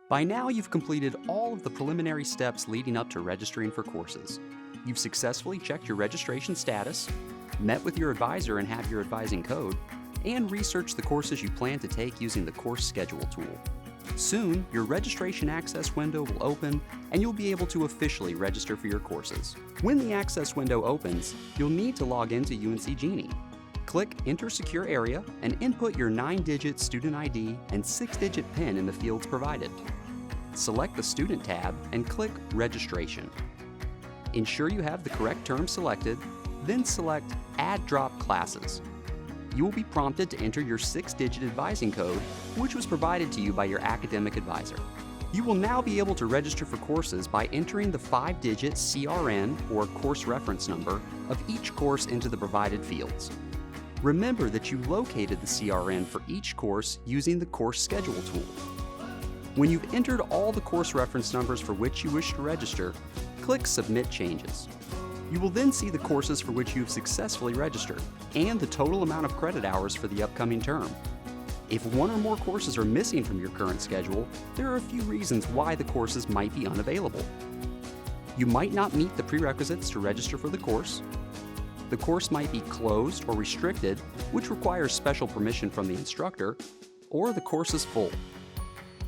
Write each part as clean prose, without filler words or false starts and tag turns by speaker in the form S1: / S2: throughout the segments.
S1: By now, you've completed all of the preliminary steps leading up to registering for courses. You've successfully checked your registration status, met with your advisor and have your advising code, and researched the courses you plan to take using the Course Schedule tool. Soon, your registration access window will open and you'll be able to officially register for your courses. When the access window opens, you'll need to log into UNC Genie. Click Enter Secure Area and input your 9-digit student ID and 6-digit PIN in the fields provided. Select the Student tab and click Registration. Ensure you have the correct term selected, then select Add Drop Classes. You will be prompted to enter your 6-digit advising code, which was provided to you by your academic advisor. You will now be able to register for courses by entering the 5-digit CRN or course reference number of each course into the provided fields. Remember that you located the CRN for each course using the Course Schedule tool. When you've entered all the course reference numbers for which you wish to register, click Submit Changes. You will then see the courses for which you've successfully registered and the total amount of credit hours for the upcoming term. If one or more courses are missing from your current schedule, there are a few reasons why the courses might be unavailable. You might not meet the prerequisites to register for the course. The course might be closed or restricted, which requires special permission from the instructor, or the course is full.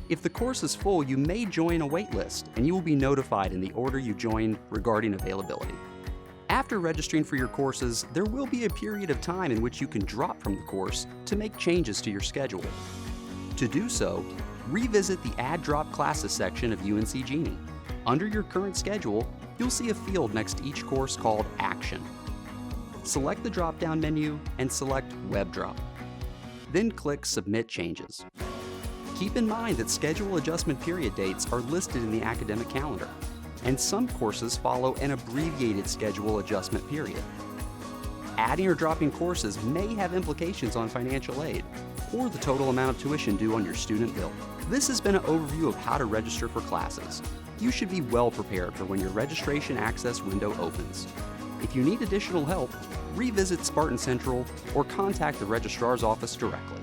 S1: If the course is full, you may join a waitlist, and you will be notified in the order you join regarding availability. After registering for your courses, there will be a period of time in which you can drop from the course to make changes to your schedule. To do so, revisit the Add Drop Classes section of UNC Genie. Under your current schedule, you'll see a field next to each course called Action. Select the drop-down menu and select Web Drop. Then click Submit Changes. Keep in mind that schedule adjustment period dates are listed in the academic calendar, and some courses follow an abbreviated schedule adjustment period. Adding or dropping courses may have implications on financial aid or the total amount of tuition due on your student bill. This has been an overview of how to register for classes. You should be well prepared for when your registration access window opens. If you need additional help, revisit Spartan Central or contact the registrar's office directly.